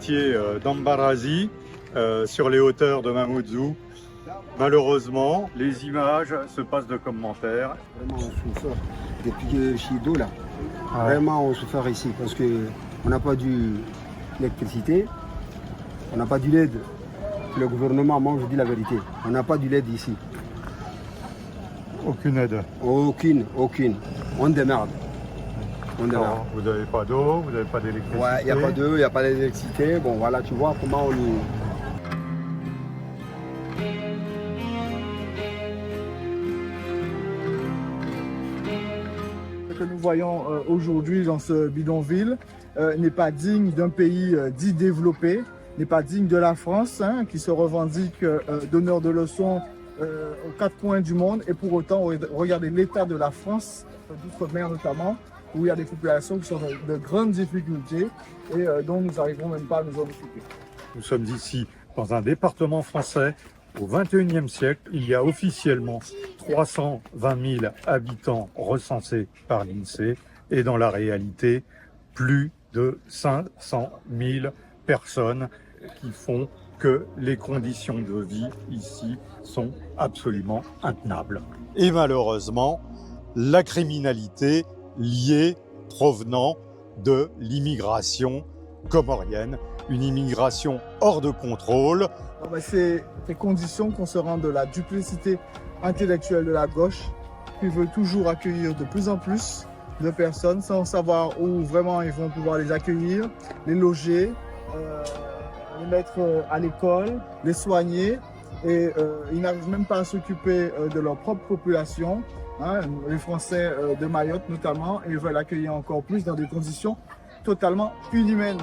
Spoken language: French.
quartier d'Ambarazi, sur les hauteurs de Mamoudzou. Malheureusement, les images se passent de commentaires. Vraiment, on souffre depuis que je suis d'eau là. Ouais. Vraiment, on souffre ici parce qu'on n'a pas d'électricité, on n'a pas du LED. Le gouvernement, moi je dis la vérité, on n'a pas du LED ici. Aucune aide. Aucune. On démerde. On démerde. Alors, vous n'avez pas d'eau, vous n'avez pas d'électricité. Ouais, il n'y a pas d'eau, il n'y a pas d'électricité. Bon, voilà, tu vois comment on nous. Ce que nous voyons aujourd'hui dans ce bidonville n'est pas digne d'un pays dit développé, n'est pas digne de la France, hein, qui se revendique donneur de leçons aux quatre coins du monde. Et pour autant, regardez l'état de la France, d'outre-mer notamment, où il y a des populations qui sont de grandes difficultés et dont nous n'arrivons même pas à nous en occuper. Nous sommes ici dans un département français. Au XXIe siècle, il y a officiellement 320 000 habitants recensés par l'INSEE et dans la réalité, plus de 500 000 personnes qui font que les conditions de vie ici sont absolument intenables. Et malheureusement, la criminalité liée provenant de l'immigration comorienne, une immigration hors de contrôle. C'est ces conditions qu'on se rend de la duplicité intellectuelle de la gauche qui veut toujours accueillir de plus en plus de personnes sans savoir où vraiment ils vont pouvoir les accueillir, les loger, les mettre à l'école, les soigner et ils n'arrivent même pas à s'occuper de leur propre population, hein, les Français de Mayotte notamment, et ils veulent accueillir encore plus dans des conditions totalement inhumaines.